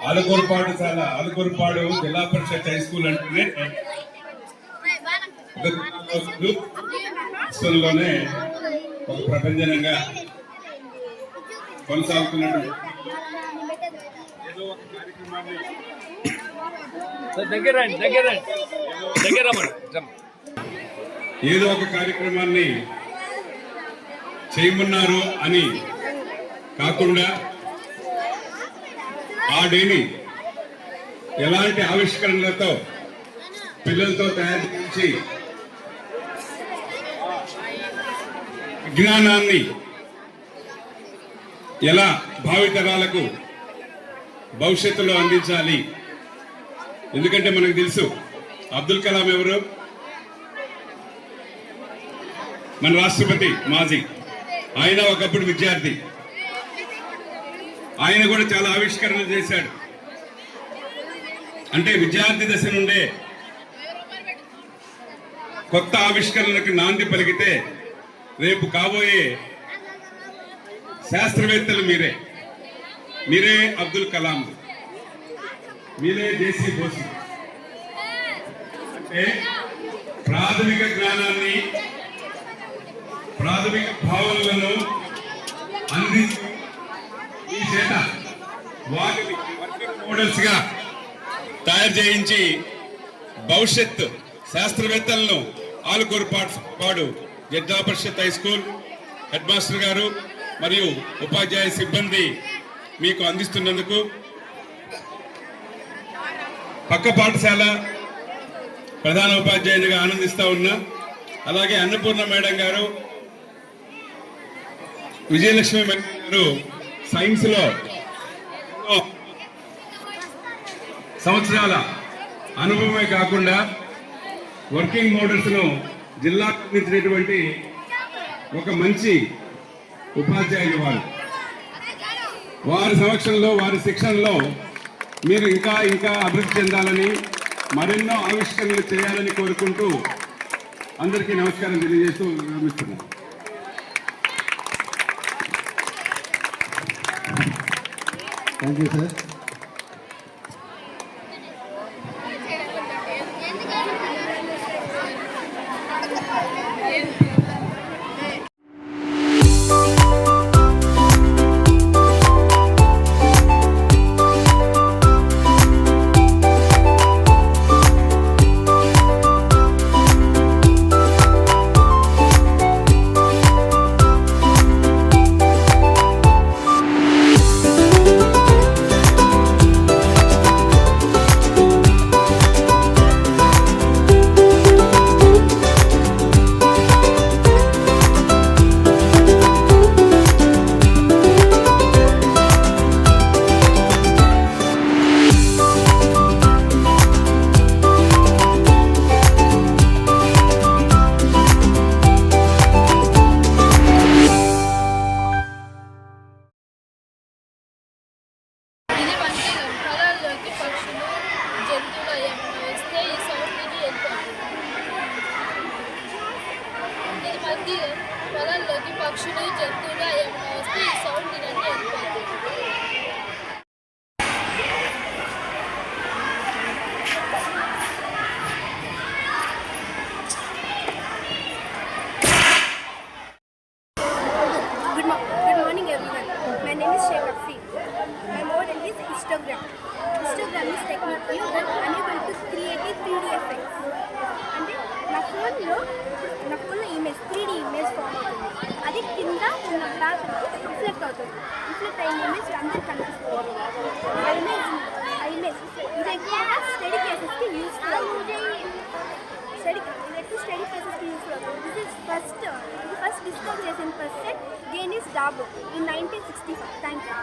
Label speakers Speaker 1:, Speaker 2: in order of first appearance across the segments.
Speaker 1: ఆలుకూరుపాడు జిల్లా పరిషత్ high school అంటే స్కూల్లోనే ఒక ప్రపంచనంగా కొనసాగుతున్నటువంటి ఏదో ఒక కార్యక్రమాన్ని చేయమన్నారు అని కాకుండా ఆ డేని ఎలాంటి ఆవిష్కరణలతో పిల్లలతో తయారు చేసి విజ్ఞానాన్ని ఎలా భావితరాలకు భవిష్యత్తులో అందించాలి. ఎందుకంటే మనకు తెలుసు అబ్దుల్ కలాం ఎవరు, మన రాష్ట్రపతి మాజీ. ఆయన ఒకప్పుడు విద్యార్థి, ఆయన కూడా చాలా ఆవిష్కరణలు చేశాడు. అంటే విద్యార్థి దశ నుండే కొత్త ఆవిష్కరణలకు నాంది పలికితే రేపు కాబోయే శాస్త్రవేత్తలు మీరే అబ్దుల్ కలాం, మీరే జేసీ బోస్. అంటే ప్రాథమిక జ్ఞానాన్ని, ప్రాథమిక భావనలను అందించి ఈ చేత వాటిని వర్కింగ్ మోడల్స్ గా తయారు చేయించి భవిష్యత్ శాస్త్రవేత్తలను ఆలుకూరుపాడు జిల్లా పరిషత్ హై స్కూల్ హెడ్ మాస్టర్ గారు మరియు ఉపాధ్యాయ సిబ్బంది మీకు అందిస్తున్నందుకు, పక్క పాఠశాల ప్రధాన ఉపాధ్యాయునిగా ఆనందిస్తా ఉన్నా. అలాగే అన్నపూర్ణ మేడం గారు, విజయలక్ష్మి మేడం గారు సైన్స్ లో సంవత్సరాల అనుభవమే కాకుండా వర్కింగ్ మోడల్స్ ను జిల్లాకు అందించినటువంటి ఒక మంచి ఉపాధ్యాయులు వారి సమక్షంలో, వారి శిక్షణలో మీరు ఇంకా అభివృద్ధి చెందాలని, మరెన్నో ఆవిష్కరణలు చేయాలని కోరుకుంటూ అందరికీ నమస్కారం తెలియజేస్తూ విరమిస్తున్నాను.
Speaker 2: Thank you sir.
Speaker 3: పొలాల్లోకి పక్షులు జంతువులు ఏమైనా వస్తే ఈ సౌండ్ వినండి వెళ్ళిపోతుంది.
Speaker 4: Good morning everyone. My name is Sheikh Rafi. My model is histogram. Histogram is technically that unable to create a 3D effects. అంటే నా ఫోన్లో ఇమేజ్ 3D ఇమేజ్ ఫామ్ అవుతుంది. అది కింద ఉన్న బ్లాక్ రిఫ్లెక్ట్ అవుతుంది. రిఫ్లెక్ట్ అయిన ఇమేజ్ అందరికి కనిపిస్తుంది. ఆ ఇమేజ్ ఇది ఎక్కువగా స్టడీ కేసెస్కి యూస్ఫుల్ అవుతుంది. స్టడీ కేసెస్కి యూస్ఫుల్ అవుతుంది. దిస్ ఇస్ ఫస్ట్ డిస్కవర్ చేసిన person డేనిస్ డాబో in 1965. Thank you.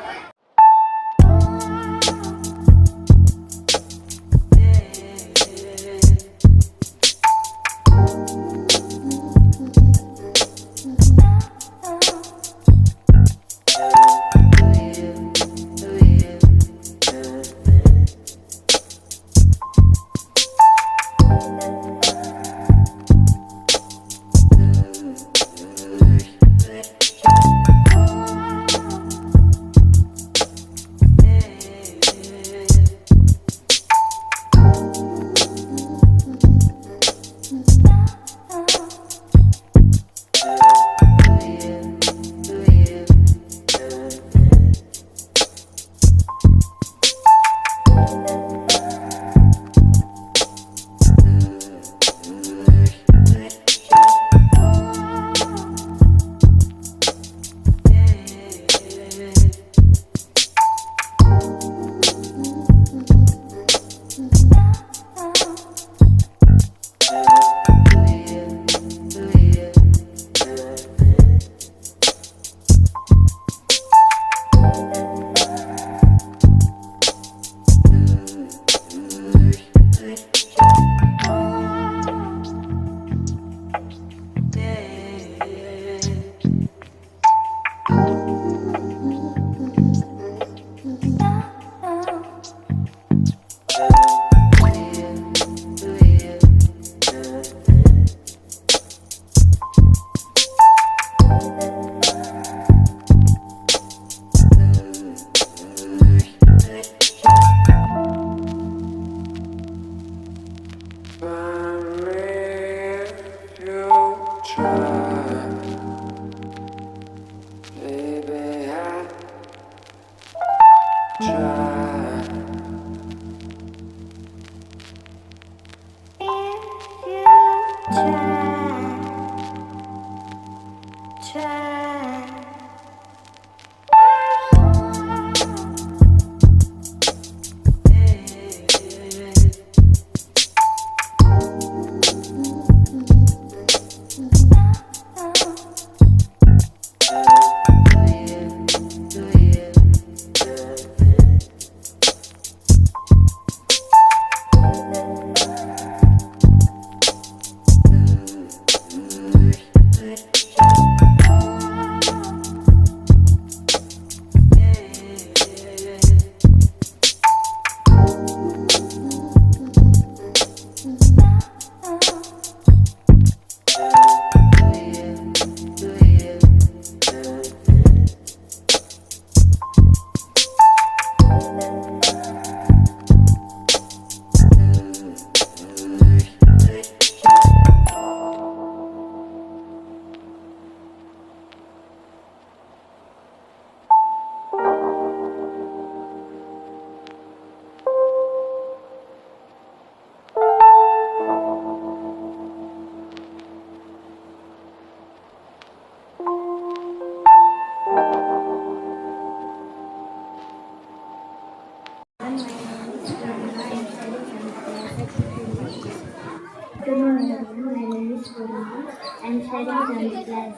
Speaker 5: Good morning, everyone. My name is Purnima. I am studying 7th class.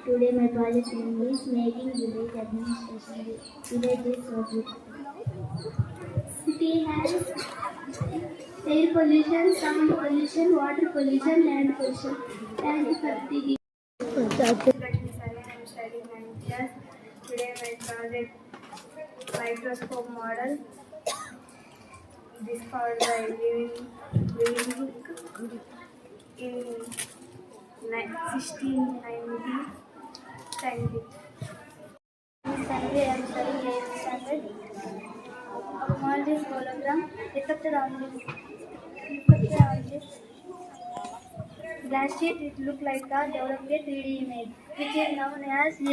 Speaker 5: Today, my project name is Making Village Administration. Village is so beautiful. City has air pollution, sound pollution, water pollution, land pollution. Thank you for the
Speaker 4: I am studying 9th class. Today my project microscope model discovered by living in 1690. Thank you.
Speaker 5: Sunday, I am studying 8th standard. A Maldives hologram reflected on this glass sheet. It looked like a developed a 3D image, which is known as a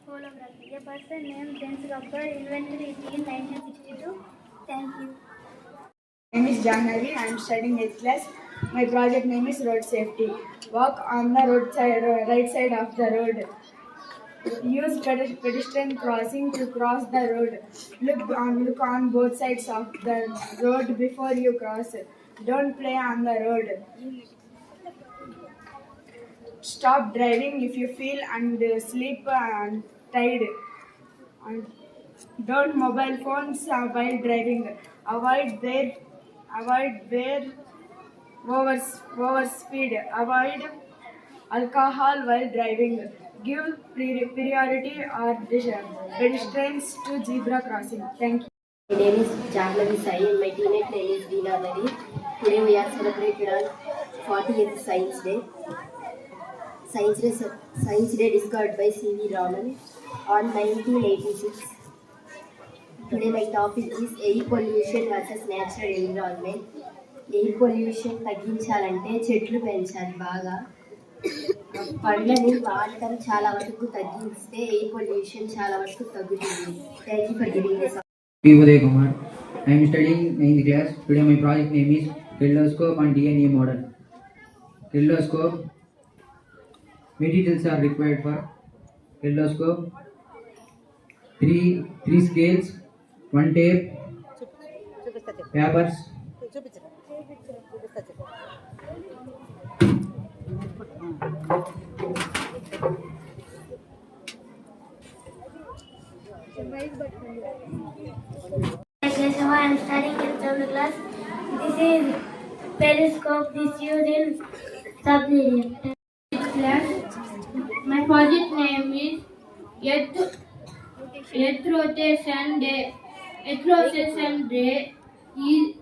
Speaker 5: holography. A person named James Rockwell invented it in 1962. Thank you.
Speaker 6: My name is Jahnavi. I am studying 8th class. My project name is Road Safety. Walk on the road side, right side of the road. Use pedestrian crossing to cross the road. Look on both sides of the road before you cross. Don't play on the road. Stop driving if you feel and sleep and tired. And don't mobile phones while driving. Avoid where overspeed. Avoid alcohol while driving. Give priority or pedestrians to zebra crossing. Thank you.
Speaker 7: My name is Jahnavi Sai and my teammate name is Veena Bari. Today we are celebrated on 40th Science Day. Science Day discovered by C.V. Raman on 1986. Today my topic is air pollution versus natural environment. Air pollution తగ్గించాలంటే చెట్లు పెంచాలి బాగా, పండ్లని వాడటం చాలా వరకు తగ్గిస్తే air pollution చాలా వరకు తగ్గుతుంది. Thank you for giving this.
Speaker 8: P. Uday Kumar. I am studying 9th class. Today my project name is Kaleidoscope and DNA model. Kaleidoscope. Materials are required for kaleidoscope. Three scales, 1 tape, papers.
Speaker 5: I am studying in 7th class. This is periscope. This used in submarine class.
Speaker 3: My project name is Earth Rotation Day. Earth Rotation Day is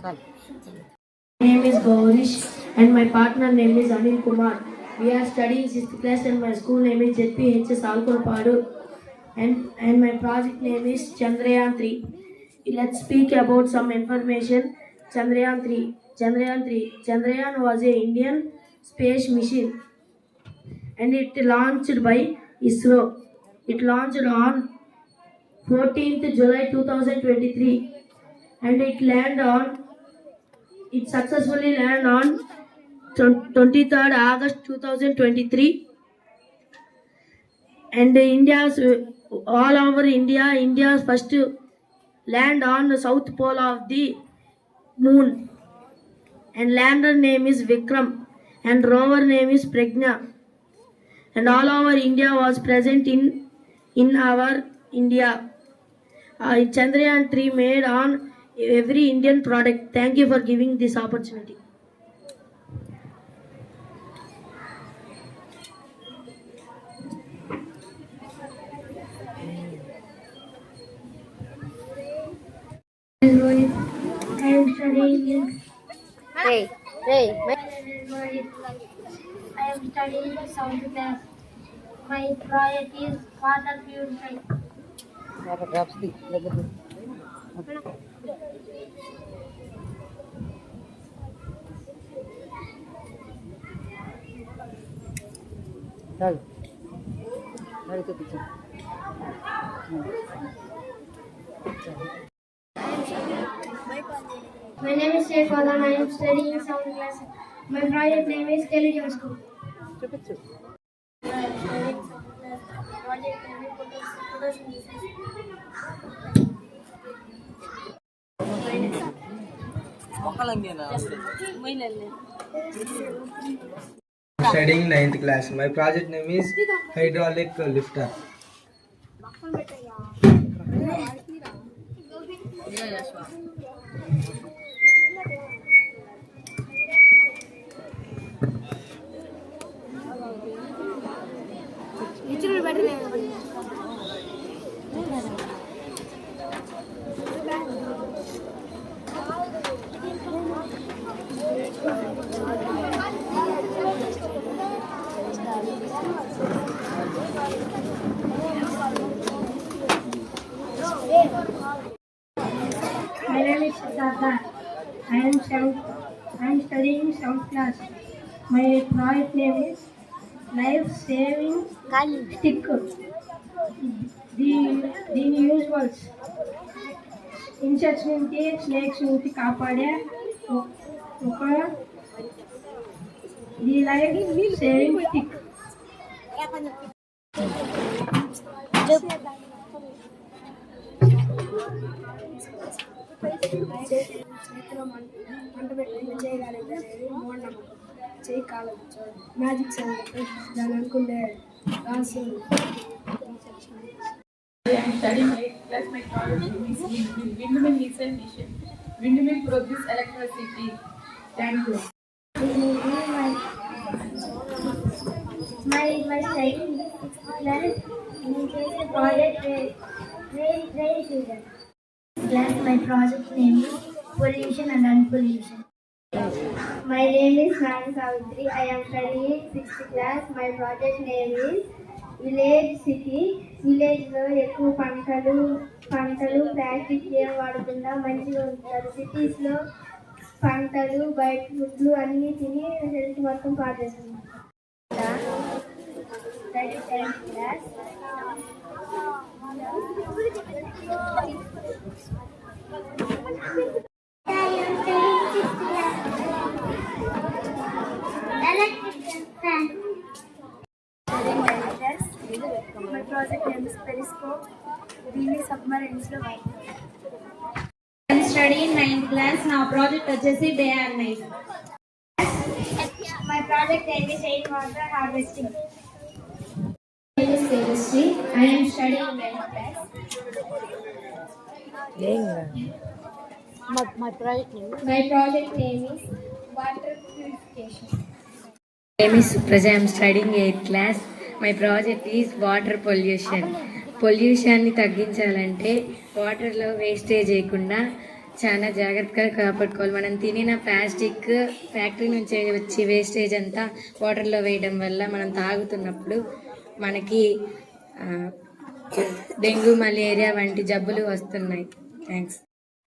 Speaker 9: My name is Gaurish and my partner name is Anil Kumar. We are studying 6th class and my school name is ZPHS Alkurpadu and my project name is Chandrayaan 3. Let's speak about some information. Chandrayaan 3. Chandrayaan was a Indian space mission. and it launched by ISRO. It launched on 14th July 2023 and it successfully landed on 23rd August 2023 and all over India's first land on the south pole of the moon, and lander name is Vikram and rover name is Pragna, and all over India was present in our India. Chandrayaan 3 made on every Indian product. Thank you for giving this opportunity.
Speaker 5: I am studying. I am studying sound class. My project is water purifier. My name is Sheikh Adan. I am studying sound class. My project name is Telescope.
Speaker 10: Studying 9th class. My project name is hydraulic lifter.
Speaker 5: My name is Siddhartha. I am studying 7th class. My project name is Life Saving Stick. దీని యూజువల్స్ insects నుంచి snakes నుంచి కాపాడే ఒక the life saving stick.
Speaker 4: చేతిలో మంట పెట్టి చేయగలిగే model చేయి కాలేదు మ్యాజిక్ సెంటర్ దాని అనుకుంటే రాసి
Speaker 11: I am studying 8th class. My project is windmill missile mission. Windmill produce electricity. Thank you.
Speaker 5: My studying in 6th class. Project rain season. Class, my project name is Pollution and Unpollution. My name is Nani Savitri. I am studying 6th class. My project name is Village City. Village లో ఎక్కువ పంటలు plastic ఏం వాడకుండా మంచిగా ఉంటారు. Cities లో పంటలు బయట ఫుడ్లు అన్నీ తిని హెల్త్ మొత్తం పాటేస్తున్నారు. That is 10th class. My project name is Periscope. Really submarines lo vaadtaru. I am studying 9th class. Now project vachesi day and night. My project name is rainwater harvesting. My name is Devasri. I am studying 9th class. My project name is water purification.
Speaker 12: My name is Supraja. I am studying 8th class. My project is water pollution. పొల్యూషన్ని తగ్గించాలంటే వాటర్లో wastage చేయకుండా చాలా జాగ్రత్తగా కాపాడుకోవాలి. మనం తినిన plastic factory నుంచి వచ్చి వేస్టేజ్ అంతా వాటర్లో వేయడం వల్ల మనం తాగుతున్నప్పుడు మనకి డెంగ్యూ మలేరియా వంటి జబ్బులు వస్తున్నాయి. Thanks.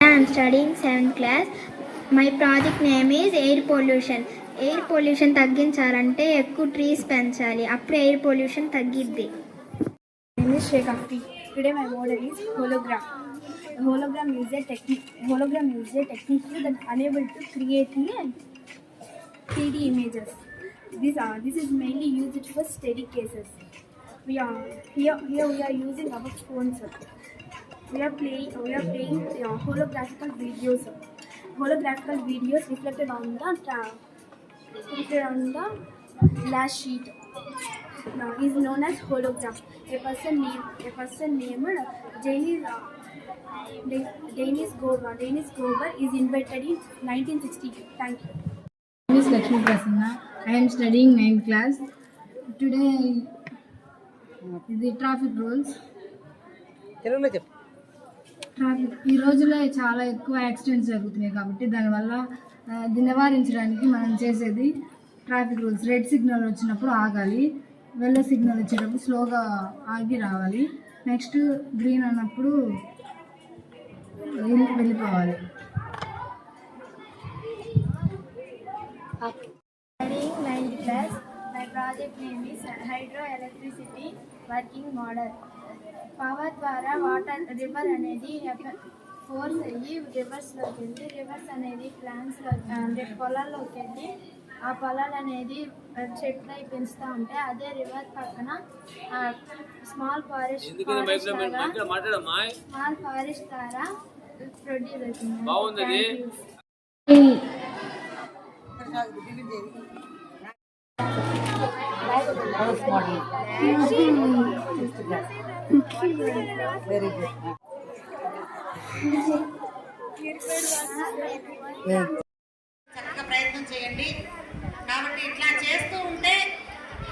Speaker 5: I am studying 7th class. My project name is air pollution.
Speaker 4: Air pollution తగ్గించాలంటే ఎక్కువ ట్రీస్ పెంచాలి, అప్పుడు ఎయిర్ పొల్యూషన్ తగ్గిద్ది.
Speaker 6: My name is Sheikh Afi. Today my model is hologram. A hologram is a technique that unable to create a 3D images. This is mainly used for steady cases. Here we are using our phones. We are playing holographical videos. Holographical videos reflected on the glass sheet is known as hologram. A person named Denis Gober is invented in 1962. Thank you.
Speaker 13: My name is Lakshmi Prasanna. I am studying 9th class. Today, the traffic rules. ఈ రోజుల్లో చాలా ఎక్కువ accidents జరుగుతున్నాయి కాబట్టి దానివల్ల నివారించడానికి మనం చేసేది ట్రాఫిక్ రూల్స్. రెడ్ సిగ్నల్ వచ్చినప్పుడు ఆగాలి, వెల్లో సిగ్నల్ వచ్చేటప్పుడు స్లోగా ఆగి రావాలి, నెక్స్ట్ గ్రీన్ అన్నప్పుడు వెళ్ళిపోవాలి.
Speaker 5: Studying 9th class, my project name is hydroelectricity working model. Power ద్వారా రివర్ అనేది ఫోర్స్ అయ్యి రివర్స్లోకి వెళ్ళి రివర్స్ అనేది ప్లాంట్స్లో అంటే పొలాల్లోకి వెళ్ళి ఆ పొలాలు అనేది చెట్లు అయి పెంచుతూ ఉంటే అదే రివర్ పక్కన స్మాల్ ఫారెస్ట్ ద్వారా ప్రొడ్యూస్ అవుతుంది.
Speaker 14: Very good. చక్కగా ప్రయత్నం చేయండి. కాబట్టి ఇట్లా చేస్తూ ఉంటే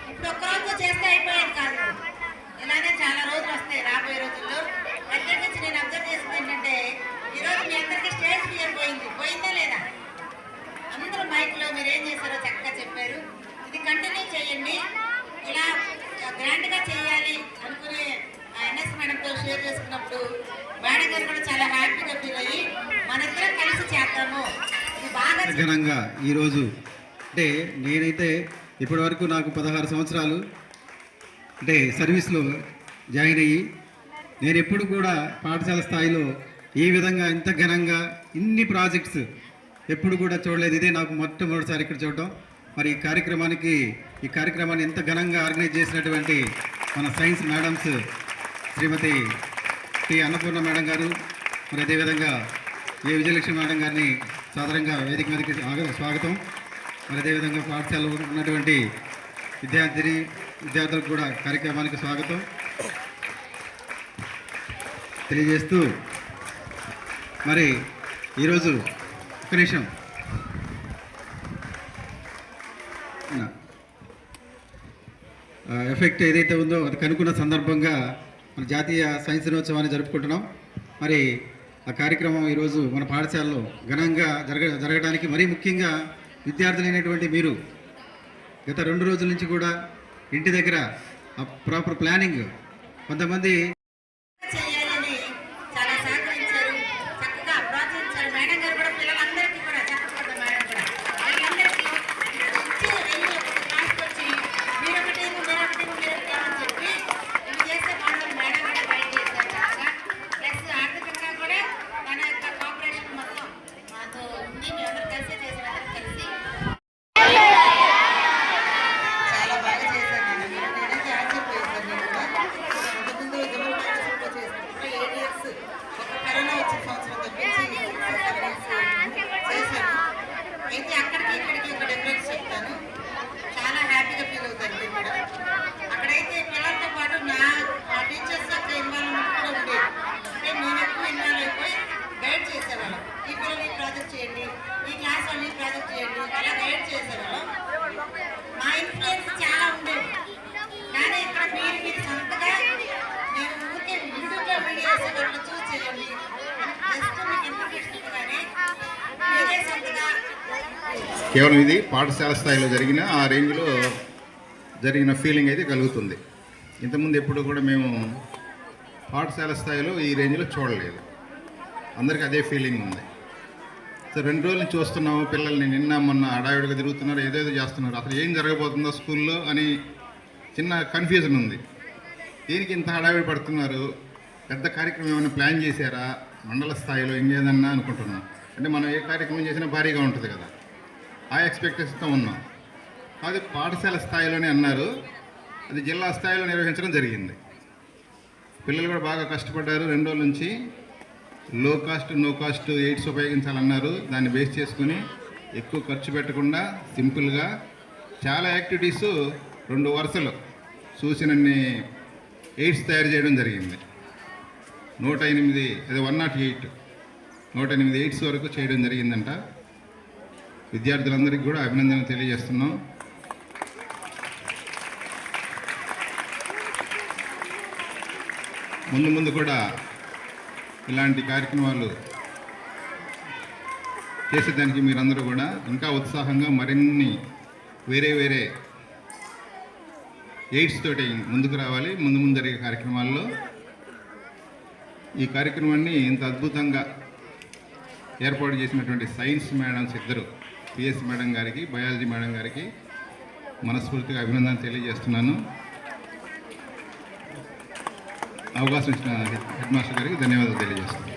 Speaker 14: ఇప్పుడు ఒక్క రోజుతో చేస్తే అయిపోయేది కాదు, ఇలానే చాలా రోజులు వస్తాయి రాబోయే రోజుల్లో. ప్రత్యేకించి నేను అబ్జర్వ్ చేసింది ఏంటంటే ఈరోజు మీ అందరికీ స్టేజ్ ఫియర్ పోయిందా లేదా? అందరూ మైక్లో మీరు ఏం చేశారో చక్కగా చెప్పారు. ఇది కంటిన్యూ చేయండి. ఇలా గ్రాండ్గా చేయాలి అనుకునే ఎన్ఎస్ మేడంతో షేర్ చేసుకున్నప్పుడు మేడం గారు కూడా చాలా హ్యాపీగా ఫీల్ అయ్యి మనిద్దరం కలిసి చేద్దాము. ఇది బాగా
Speaker 2: ఘనంగా ఈరోజు అంటే నేనైతే ఇప్పటి వరకు నాకు 16 సంవత్సరాలు అంటే సర్వీస్లో జాయిన్ అయ్యి నేను ఎప్పుడు కూడా పాఠశాల స్థాయిలో ఈ విధంగా ఇంత ఘనంగా ఇన్ని ప్రాజెక్ట్స్ ఎప్పుడు కూడా చూడలేదు. ఇదే నాకు మొట్టమొదటిసారి ఇక్కడ చూడటం. మరి ఈ కార్యక్రమాన్ని ఎంత ఘనంగా ఆర్గనైజ్ చేసినటువంటి మన సైన్స్ మేడమ్స్ శ్రీమతి టి అన్నపూర్ణ మేడం గారు, మరి అదేవిధంగా ఏ విజయలక్ష్మి మేడం గారిని సాధారణంగా వేదిక మీదకి స్వాగతం. మరి అదేవిధంగా పాఠశాలలో ఉన్నటువంటి విద్యార్థులకు కూడా కార్యక్రమానికి స్వాగతం తెలియజేస్తూ మరి ఈరోజు ఒక్క నిమిషం ఎఫెక్ట్ ఏదైతే ఉందో అది కనుక్కున్న సందర్భంగా మన జాతీయ సైన్స్ దినోత్సవాన్ని జరుపుకుంటున్నాం. మరి ఆ కార్యక్రమం ఈరోజు మన పాఠశాలలో ఘనంగా జరగడానికి మరీ ముఖ్యంగా విద్యార్థులైనటువంటి మీరు గత 2 రోజుల నుంచి కూడా ఇంటి దగ్గర ప్రాపర్ ప్లానింగ్ కొంతమంది
Speaker 14: చేయాలని చాలా సహకరించారు, చక్కగా ప్రోత్సహించారు. మేడం గారు కూడా పిల్లలందరికీ కూడా చక్కగా మేడం కూడా వాళ్ళందరికీ వెళ్ళి ఒక క్లాస్కి వచ్చి మీరొకటి అని చెప్పి ఇవి చేసే పనులు మేడం కూడా బయట చేశారు చక్కగా. ప్లస్ ఆర్థికంగా కూడా తన యొక్క కోఆపరేషన్ మొత్తం మాతో ఉంది. మీ అందరూ కలిసి చేసిన కలిసి చాలా బాగా చేశారు. నేనైతే ఆశ్చర్యపోయేసాను. నేను కూడా అంతకుముందు జమ్మూ కాశ్మీర్లో చేసినప్పుడు 8 years ఒక కరోనా వచ్చిన సంవత్సరం తప్పించి 7 years చేశాను. అయితే అక్కడికి ఇక్కడికి ఒక డిఫరెన్స్ చెప్తాను. చాలా హ్యాపీగా ఫీల్ అవుతాను మీరు కూడా. అక్కడైతే పిల్లలతో పాటు మా టీచర్స్ యొక్క ఇన్వాల్వ్మెంట్ కూడా ఉండేది. అంటే మేము ఎక్కువ ఇన్వాల్వ్ అయిపోయి గైడ్ చేసేవాళ్ళం. ఈ పిల్లలు ఈ ప్రాజెక్ట్ చేయండి, ఈ క్లాస్ వాళ్ళు ఈ ప్రాజెక్ట్ చేయండి, అలా గైడ్ చేసేవాళ్ళం. మా ఇన్ఫ్లుయెన్స్ చాలా ఉండేది. కానీ ఇక్కడ మీరు సొంతగా నేను ఊరికే యూట్యూబ్లో వీడియో వేసేవాళ్ళు చూసి చేయండి, జస్ట్ మీకు ఇన్ఫర్మేషన్ ఇవ్వగానే మీరే సొంతగా
Speaker 15: కేవలం ఇది పాఠశాల స్థాయిలో జరిగిన ఆ రేంజ్లో జరిగిన ఫీలింగ్ అయితే కలుగుతుంది. ఇంతకుముందు ఎప్పుడు కూడా మేము పాఠశాల స్థాయిలో ఈ రేంజ్లో చూడలేదు. అందరికీ అదే ఫీలింగ్ ఉంది. సో 2 రోజుల నుంచి చూస్తున్నాము పిల్లల్ని, నిన్న మొన్న హడావిడిగా తిరుగుతున్నారు, ఏదేదో చేస్తున్నారు. అసలు ఏం జరగబోతుందో స్కూల్లో అని చిన్న కన్ఫ్యూజన్ ఉంది. దీనికి ఇంత హడావిడి పడుతున్నారు? పెద్ద కార్యక్రమం ఏమైనా ప్లాన్ చేశారా? మండల స్థాయిలో ఇంకేదన్నా అనుకుంటున్నాం. అంటే మనం ఏ కార్యక్రమం చేసినా భారీగా ఉంటుంది కదా, ఆ ఎక్స్పెక్టేషన్తో ఉన్నాం. అది పాఠశాల స్థాయిలోనే అన్నారు, అది జిల్లా స్థాయిలో నిర్వహించడం జరిగింది. పిల్లలు కూడా బాగా కష్టపడ్డారు. 2 రోజుల నుంచి లో కాస్ట్ నో కాస్ట్ ఎయిడ్స్ ఉపయోగించాలన్నారు. దాన్ని బేస్ చేసుకుని ఎక్కువ ఖర్చు పెట్టకుండా సింపుల్గా చాలా యాక్టివిటీస్ 2 వరుసలు చూసినన్ని ఎయిడ్స్ తయారు చేయడం జరిగింది. 108 అది 108 ఎయిడ్స్ వరకు చేయడం జరిగిందంట. విద్యార్థులందరికీ కూడా అభినందనలు తెలియజేస్తున్నాం. ముందు కూడా ఇలాంటి కార్యక్రమాలు చేసేదానికి మీరందరూ కూడా ఇంకా ఉత్సాహంగా మరిన్ని వేరే ఎయిడ్స్ తోటి ముందుకు రావాలి. ముందు జరిగే కార్యక్రమాల్లో ఈ కార్యక్రమాన్ని ఇంత అద్భుతంగా ఏర్పాటు చేసినటువంటి సైన్స్ మేడమ్స్ ఇద్దరు, పిఎస్ మేడం గారికి, బయాలజీ మేడం గారికి మనస్ఫూర్తిగా అభినందనలు తెలియజేస్తున్నాను. అవకాశం ఇచ్చిన హెడ్ మాస్టర్ గారికి ధన్యవాదాలు తెలియజేస్తున్నాను.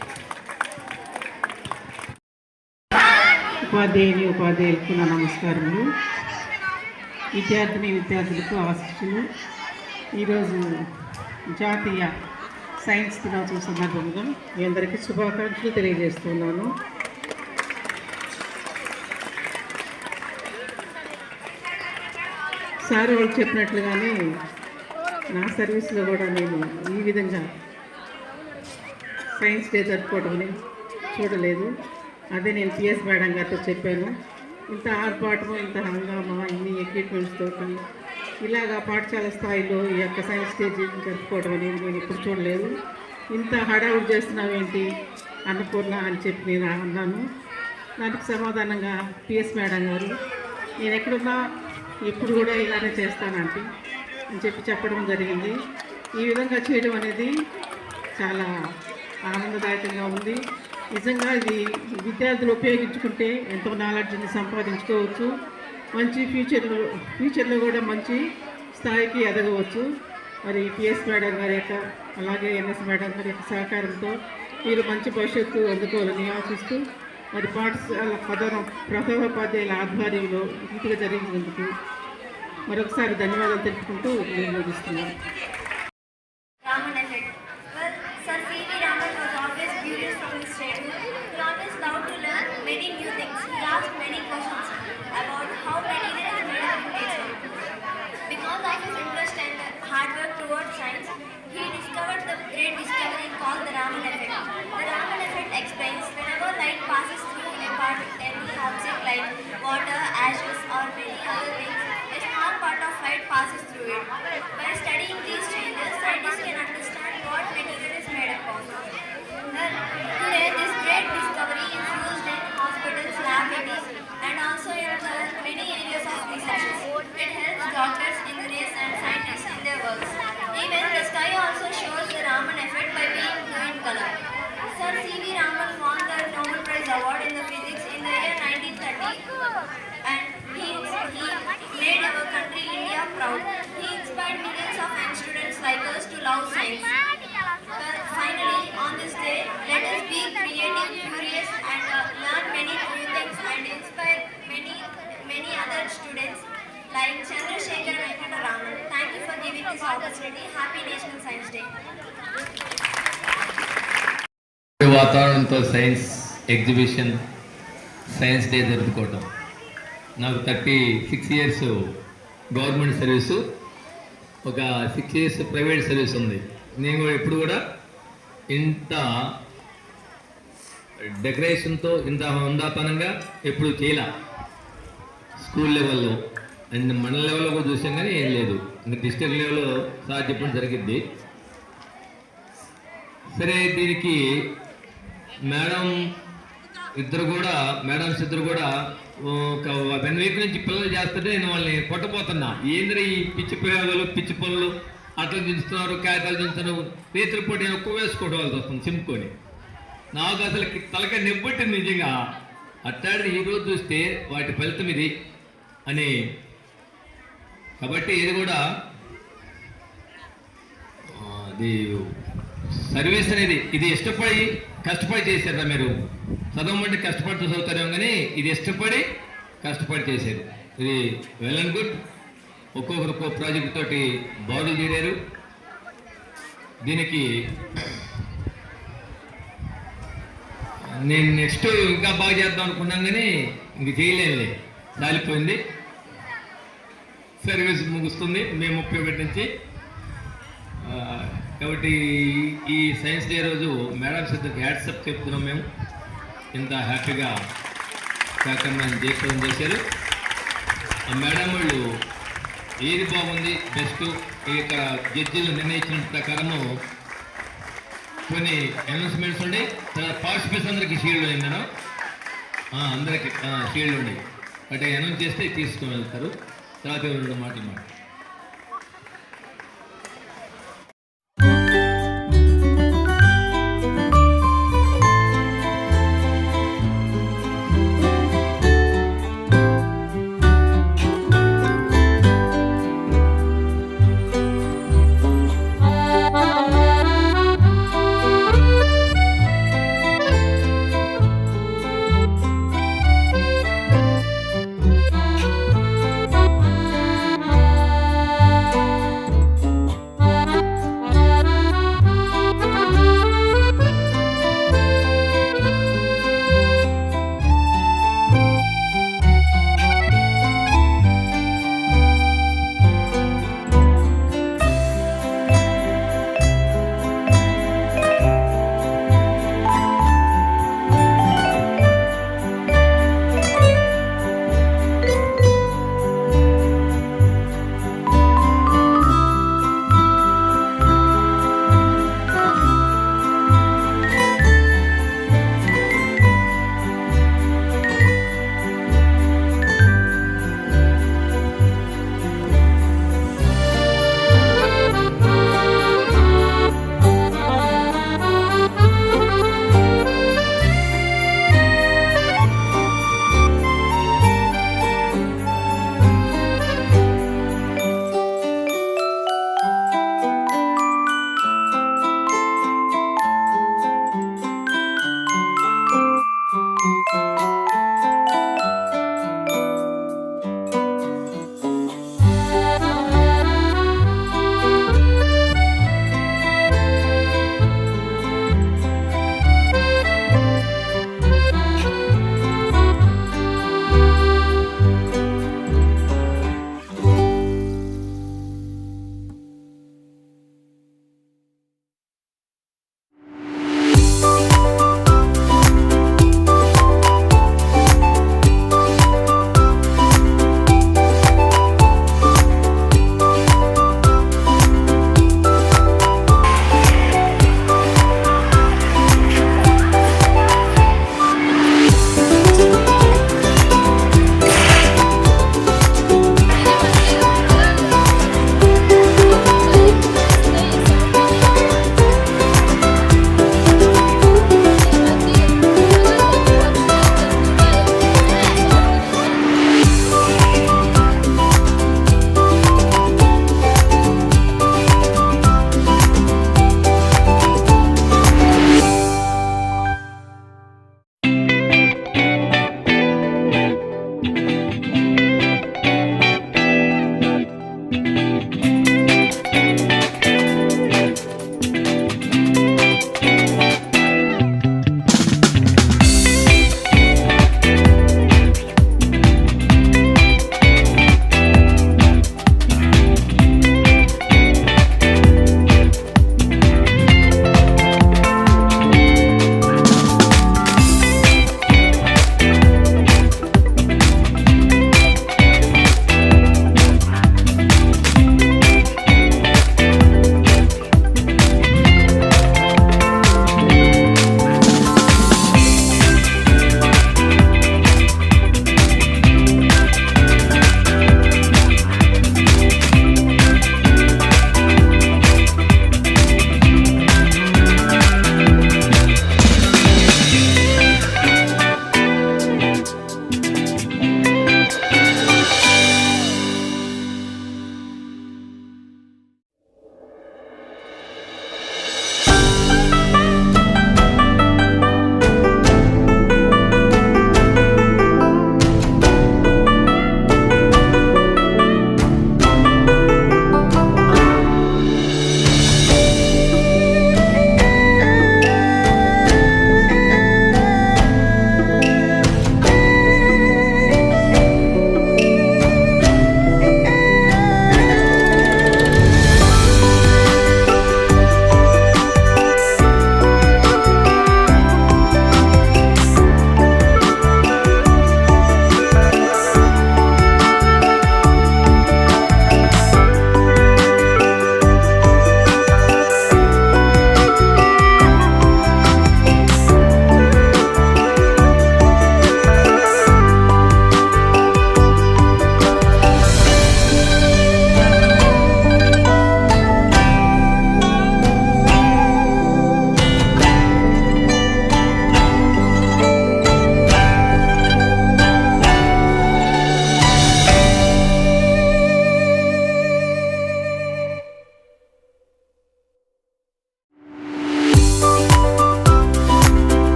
Speaker 16: ఉపాధ్యాయులకు నా నమస్కారములు. విద్యార్థులకు ఆశీస్సులు. ఈరోజు జాతీయ సైన్స్ దినోత్సవం సందర్భంగా మీ అందరికీ శుభాకాంక్షలు తెలియజేస్తున్నాను. సార్ వాళ్ళు చెప్పినట్లుగానే నా సర్వీస్లో కూడా నేను ఈ విధంగా సైన్స్ డే జరుపుకోవడం చూడలేదు. అదే నేను పిఎస్ మేడం గారితో చెప్పాను. ఇంత ఆర్పాటము, ఇంత హంగామా, ఇన్ని ఎక్విప్మెంట్స్తో ఇలాగా పాఠశాల స్థాయిలో ఈ యొక్క సైన్స్ డే జరుపుకోవడం అనేది నేను ఎప్పుడు చూడలేదు. ఇంత హడావుడి చేస్తున్నావేంటి అన్నపూర్ణ అని చెప్పి నేను అన్నాను. దానికి సమాధానంగా పిఎస్ మేడం గారు, నేను ఎక్కడున్నా ఎప్పుడు కూడా ఇలానే చేస్తానంటే అని చెప్పడం జరిగింది. ఈ విధంగా చేయడం అనేది చాలా ఆనందదాయకంగా ఉంది. నిజంగా ఇది విద్యార్థులు ఉపయోగించుకుంటే ఎంతో నాలెడ్జ్ని సంపాదించుకోవచ్చు. మంచి ఫ్యూచర్లో కూడా మంచి స్థాయికి ఎదగవచ్చు. మరి పిఎస్ మేడం గారి యొక్క, అలాగే ఎన్ఎస్ మేడం గారి యొక్క సహకారంతో మీరు మంచి భవిష్యత్తు అందుకోవాలని ఆశిస్తూ, మరి పాఠశాల ప్రధానోపాధ్యాయుల ఆధ్వర్యంలో ఇంటిగా జరిగినందుకు మరొకసారి ధన్యవాదాలు తెలుపుకుంటూ నేను ముగిస్తున్నాను.
Speaker 5: Raman effect. Well, Sir C.V. Raman was always curious from his childhood. He always loved to learn many new things. He asked many questions about how material is made of nature. Because of his interest and hard work towards science, he discovered the great discovery called the Raman effect. The Raman effect explains whenever light passes through a part of any object like water, ashes, or many other things, a small part of light passes through it. By studying these changes, scientists can understand what material is made up of. Today, this great discovery is used in hospitals, laboratories, and also in many areas of research. It helps doctors, engineers, and scientists in their works. Even the sky also shows the Raman effect by being blue in color. Sir C.V. Raman won the Nobel Prize Award in the physics in the year 1930, and he made our country India proud. He inspired millions of young students like us to love science. Finally, on this day, let us be creative, curious, and learn many new things and inspire many other students like Chandrasekhar Venkata Raman. Thank you for giving this opportunity. Happy National Science Day.
Speaker 17: వాతావరణంతో science exhibition, science day జరుపుకోవటం. నాకు 36 years government service, ఒక 6 years private service ఉంది. నేను ఎప్పుడు కూడా ఇంత డెకరేషన్తో, ఇంత హుందాతనంగా ఎప్పుడు చేయలే. స్కూల్ లెవెల్లో అండ్ మండల లెవెల్లో కూడా చూసాం, కానీ ఏం లేదు. ఇంకా డిస్ట్రిక్ట్ లెవెల్లో సార్ చెప్పడం జరిగింది. సరే, దీనికి మేడమ్స్ ఇద్దరు కూడా ఒక 1 వీక్ నుంచి పిల్లలు చేస్తుంటే నేను వాళ్ళని కొట్టపోతున్నా. ఏంద్ర ఈ పిచ్చి ప్రయోగాలు, పిచ్చి పనులు, అట్లా దించుతున్నారు, కాగితాలు దించుతున్నారు, రేతుల పొడి ఎక్కువ వేసుకోవడం వాళ్ళకి వస్తుంది చింపుకొని. నాకు అసలు తలకాయ నెబ్బట్టి నిజంగా అట్లాంటిది ఈరోజు చూస్తే వాటి ఫలితం ఇది అని. కాబట్టి ఇది కూడా అది సర్వీస్ అనేది ఇది ఇష్టపడి కష్టపడి చేశారా మీరు? చదవమంటే కష్టపడుతూ చదువుతారేమో కానీ ఇది ఇష్టపడి కష్టపడి చేశారు. ఇది వెల్ అండ్ గుడ్. ఒక్కొక్కరు ఒక్కో ప్రాజెక్ట్ తోటి బాగులు తీరారు. దీనికి నేను నెక్స్ట్ ఇంకా బాగా చేద్దాం అనుకున్నాను కానీ ఇంక చేయలేనులే, చాలిపోయింది. సర్వీస్ ముగుస్తుంది మే 31 నుంచి. కాబట్టి ఈ సైన్స్ డే రోజు మేడమ్స్ ఇద్దరికి హ్యాట్సప్ చెప్తున్నాం. మేము ఇంత హ్యాపీగా కార్యక్రమాన్ని జయప్రదం చేశారు. ఆ మేడం వాళ్ళు ఏది బాగుంది బెస్ట్ ఇక్కడ జడ్జీలు నిర్ణయించిన ప్రకారము కొన్ని అనౌన్స్మెంట్స్ ఉండే, తర్వాత పార్టిసిపేట్స్ అందరికీ షీల్డ్ ఉంది మేడం, అందరికీ షీల్డ్ ఉండే. అంటే అనౌన్స్ చేస్తే తీసుకొని వెళ్తారు. తర్వాత 2 మాటలు